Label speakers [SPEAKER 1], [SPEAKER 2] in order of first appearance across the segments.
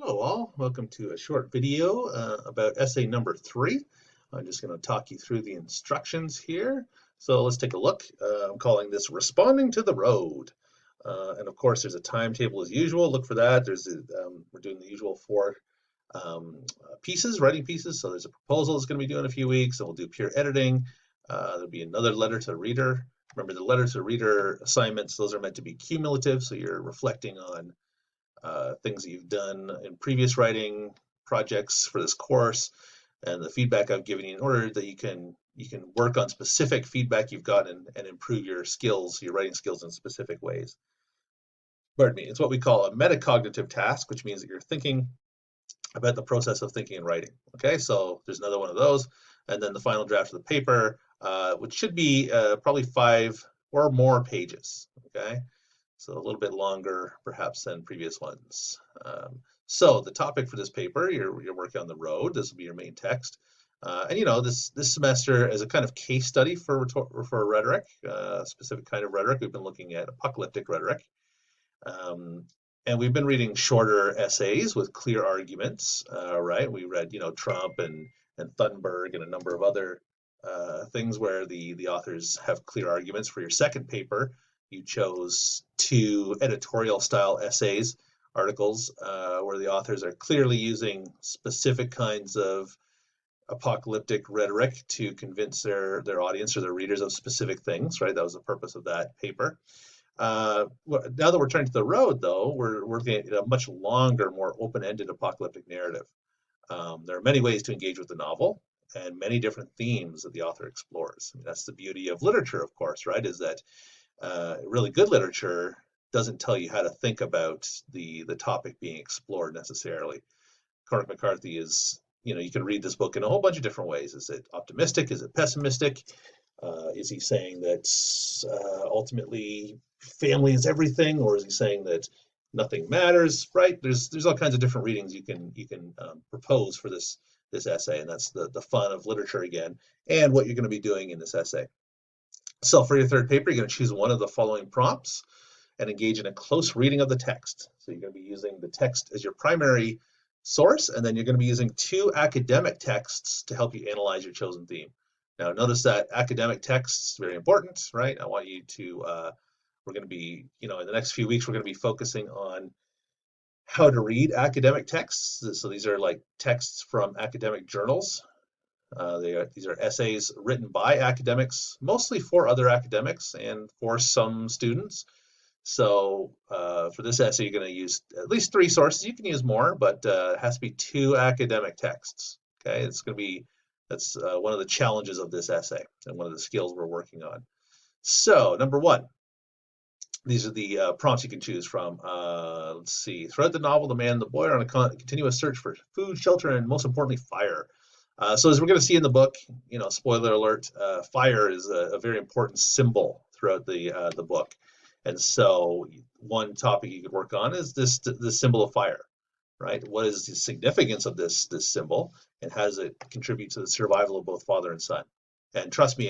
[SPEAKER 1] Hello all, welcome to a short video about essay number 3. I'm just going to talk you through the instructions here. So let's take a look. I'm calling this Responding to the Road. And of course there's a timetable as usual, look for that. We're doing the usual 4 pieces, writing pieces. So there's a proposal that's going to be due in a few weeks, and we'll do peer editing. There'll be another letter to reader. Remember, the letter to reader assignments, those are meant to be cumulative, so you're reflecting on things that you've done in previous writing projects for this course, and the feedback I've given you in order that you can work on specific feedback you've gotten and improve your skills, your writing skills in specific ways. Pardon me. It's what we call a metacognitive task, which means that you're thinking about the process of thinking and writing. Okay, so there's another one of those, and then the final draft of the paper, which should be probably 5 or more pages. Okay, so a little bit longer perhaps than previous ones. So the topic for this paper, you're working on the road. This will be your main text. And you know, this semester as a kind of case study for rhetoric, specific kind of rhetoric, we've been looking at apocalyptic rhetoric. And we've been reading shorter essays with clear arguments, right? We read, you know, Trump and Thunberg and a number of other things where the authors have clear arguments. For your second paper, you chose 2 editorial style essays, articles, where the authors are clearly using specific kinds of apocalyptic rhetoric to convince their audience or their readers of specific things, right? That was the purpose of that paper. Now that we're turning to the road, though, we're looking at a much longer, more open-ended apocalyptic narrative. There are many ways to engage with the novel and many different themes that the author explores. I mean, that's the beauty of literature, of course, right? Is that really good literature doesn't tell you how to think about the topic being explored necessarily. Cormac McCarthy is, you know, you can read this book in a whole bunch of different ways. Is it optimistic? Is it pessimistic? Is he saying that ultimately family is everything, or is he saying that nothing matters? Right? There's all kinds of different readings you can propose for this essay, and that's the fun of literature again, and what you're going to be doing in this essay. So for your third paper, you're going to choose one of the following prompts and engage in a close reading of the text. So you're going to be using the text as your primary source, and then you're going to be using 2 academic texts to help you analyze your chosen theme. Now, notice that academic texts, very important, right? I want you to, we're going to be, you know, in the next few weeks, we're going to be focusing on how to read academic texts. So these are like texts from academic journals. These are essays written by academics, mostly for other academics and for some students. So for this essay, you're going to use at least 3 sources. You can use more, but it has to be 2 academic texts. Okay, that's one of the challenges of this essay and one of the skills we're working on. So number 1, these are the prompts you can choose from. Let's see. Throughout the novel, the man and the boy are on a continuous search for food, shelter, and most importantly, fire. So as we're going to see in the book, you know, spoiler alert, fire is a very important symbol throughout the book. And so one topic you could work on is the symbol of fire, right? What is the significance of this symbol, and how does it contribute to the survival of both father and son? And trust me,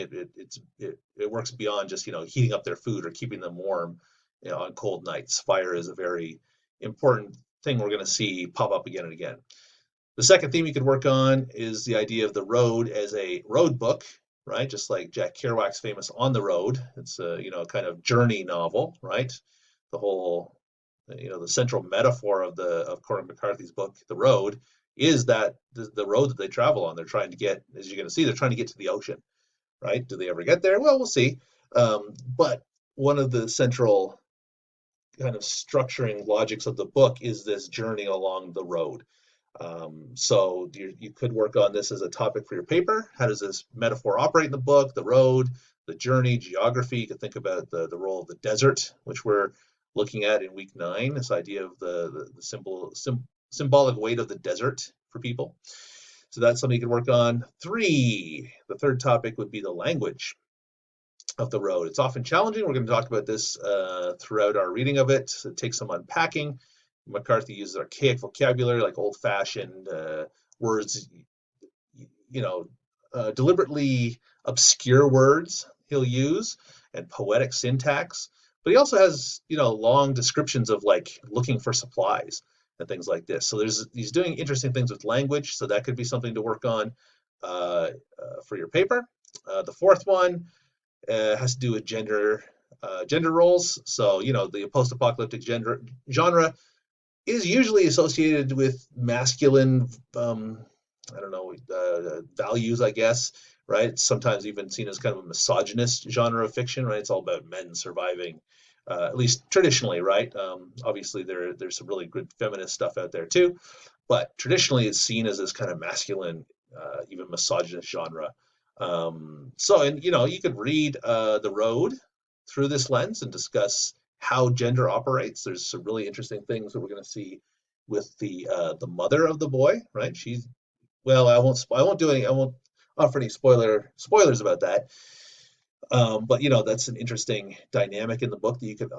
[SPEAKER 1] it works beyond just, you know, heating up their food or keeping them warm, you know, on cold nights. Fire is a very important thing we're going to see pop up again and again. The second theme you could work on is the idea of the road as a road book, right? Just like Jack Kerouac's famous On the Road. It's a, you know, kind of journey novel, right? The whole, you know, the central metaphor of Cormac McCarthy's book, The Road, is that the road that they travel on. They're trying to get, as you're going to see, they're trying to get to the ocean, right? Do they ever get there? Well, we'll see. But one of the central kind of structuring logics of the book is this journey along the road. So you could work on this as a topic for your paper. How does this metaphor operate in the book? The road, the journey, geography. You could think about the role of the desert, which we're looking at in week 9. This idea of the symbolic weight of the desert for people. So that's something you could work on. 3, the third topic would be the language of the road. It's often challenging. We're going to talk about this throughout our reading of it. It takes some unpacking. McCarthy uses archaic vocabulary, like old-fashioned words, you know, deliberately obscure words he'll use, and poetic syntax. But he also has, you know, long descriptions of like looking for supplies and things like this. So he's doing interesting things with language, so that could be something to work on for your paper. The fourth one has to do with gender roles. So, the post-apocalyptic genre is usually associated with masculine, I don't know, values, I guess, right? Sometimes even seen as kind of a misogynist genre of fiction, right? It's all about men surviving, at least traditionally, right? Obviously, there's some really good feminist stuff out there too, but traditionally it's seen as this kind of masculine, even misogynist genre. And you could read The Road through this lens and discuss how gender operates. There's some really interesting things that we're going to see with the mother of the boy, right? She's well, I won't offer any spoilers about that. But that's an interesting dynamic in the book that you could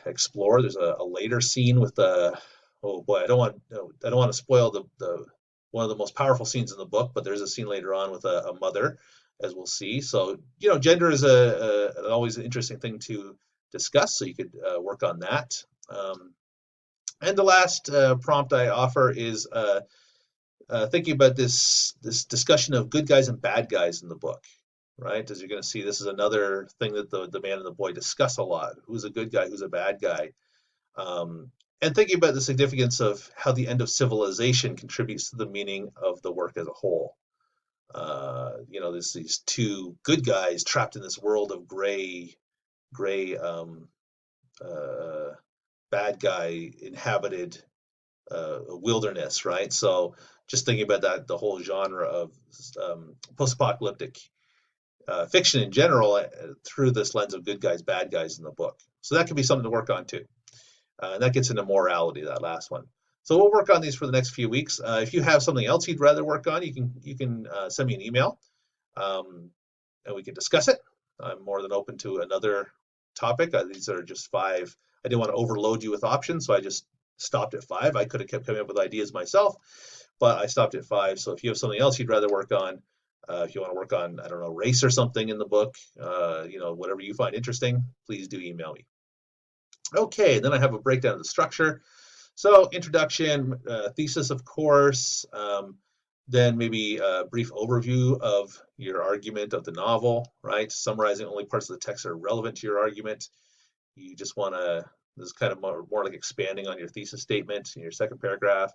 [SPEAKER 1] explore. There's a later scene with the oh boy, I don't want to spoil the one of the most powerful scenes in the book, but there's a scene later on with a mother, as we'll see. So gender is always an interesting thing to discuss. So you could work on that. And the last prompt I offer is thinking about this discussion of good guys and bad guys in the book, right? As you're going to see, this is another thing that the man and the boy discuss a lot. Who's a good guy? Who's a bad guy? And thinking about the significance of how the end of civilization contributes to the meaning of the work as a whole. There's these two good guys trapped in this world of gray, bad guy inhabited wilderness, right? So just thinking about that, the whole genre of post-apocalyptic fiction in general through this lens of good guys, bad guys in the book. So that could be something to work on too. And that gets into morality, that last one. So we'll work on these for the next few weeks. If you have something else you'd rather work on, you can send me an email, and we can discuss it. I'm more than open to another topic. These are just 5. I didn't want to overload you with options, so I just stopped at 5. I could have kept coming up with ideas myself, but I stopped at 5. So if you have something else you'd rather work on, if you want to work on, I don't know, race or something in the book, whatever you find interesting, please do email me. Okay, then I have a breakdown of the structure. So introduction, thesis, of course, then maybe a brief overview of your argument of the novel, right? Summarizing only parts of the text that are relevant to your argument. You just want to, this is kind of more like expanding on your thesis statement in your second paragraph.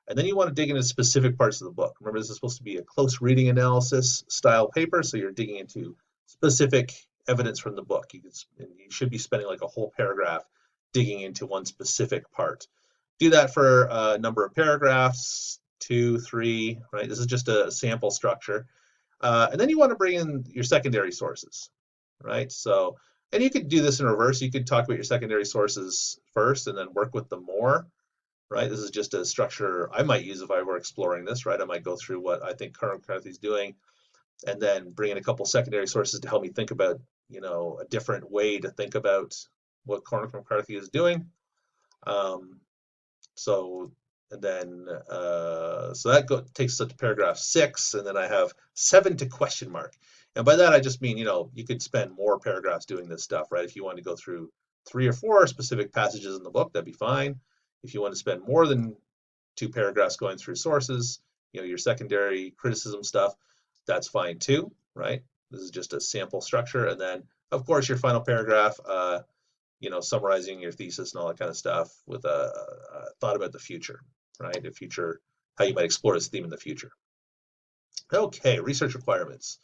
[SPEAKER 1] And then you want to dig into specific parts of the book. Remember, this is supposed to be a close reading analysis style paper, so you're digging into specific evidence from the book. You should be spending like a whole paragraph digging into one specific part. Do that for a number of paragraphs, 2, 3, right? This is just a sample structure. And then you want to bring in your secondary sources, right? So, and you could do this in reverse. You could talk about your secondary sources first and then work with them more, right? This is just a structure I might use if I were exploring this, right? I might go through what I think Cormac McCarthy is doing and then bring in a couple secondary sources to help me think about, a different way to think about what Cormac McCarthy is doing. So that takes us to paragraph 6, and then I have 7 to question mark. And by that I just mean, you could spend more paragraphs doing this stuff, right? If you want to go through 3 or 4 specific passages in the book, that'd be fine. If you want to spend more than 2 paragraphs going through sources, your secondary criticism stuff, that's fine too, right? This is just a sample structure. And then, of course, your final paragraph, summarizing your thesis and all that kind of stuff with a thought about the future, right? The future, how you might explore this theme in the future. Okay, research requirements.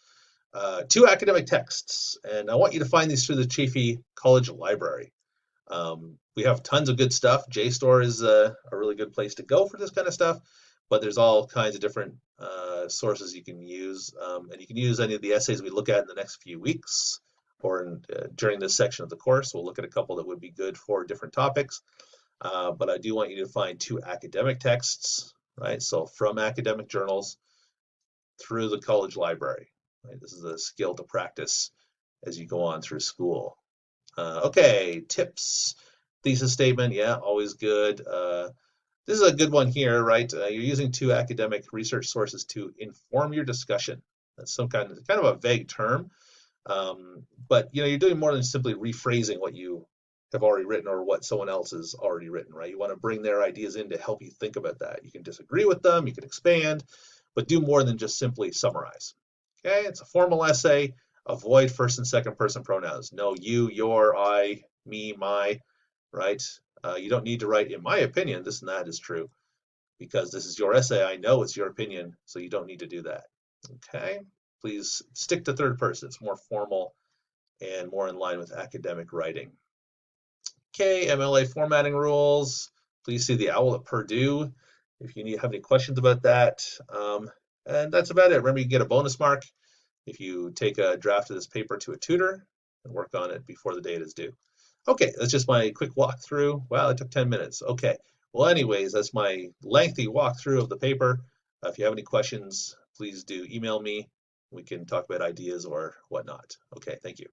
[SPEAKER 1] 2 academic texts, and I want you to find these through the Chaffey College Library. We have tons of good stuff. JSTOR is a really good place to go for this kind of stuff, but there's all kinds of different sources you can use, and you can use any of the essays we look at in the next few weeks or during this section of the course. We'll look at a couple that would be good for different topics, but I do want you to find 2 academic texts, right? So from academic journals through the college library, right? This is a skill to practice as you go on through school. Okay, tips, thesis statement, yeah, always good. This is a good one here, right? You're using 2 academic research sources to inform your discussion. That's some kind of a vague term, but you're doing more than simply rephrasing what you have already written or what someone else has already written, right? You want to bring their ideas in to help you think about that. You can disagree with them, you can expand, but do more than just simply summarize. Okay, it's a formal essay. Avoid first and second person pronouns. No you, your, I, me, my, right? You don't need to write, in my opinion, this and that is true, because this is your essay. I know it's your opinion, so you don't need to do that. Okay, please stick to third person. It's more formal and more in line with academic writing. Okay, MLA formatting rules. Please see the OWL at Purdue if you have any questions about that. And that's about it. Remember, you get a bonus mark if you take a draft of this paper to a tutor and work on it before the date is due. Okay, that's just my quick walkthrough. Wow, it took 10 minutes. Okay, well, anyways, that's my lengthy walkthrough of the paper. If you have any questions, please do email me. We can talk about ideas or whatnot. Okay, thank you.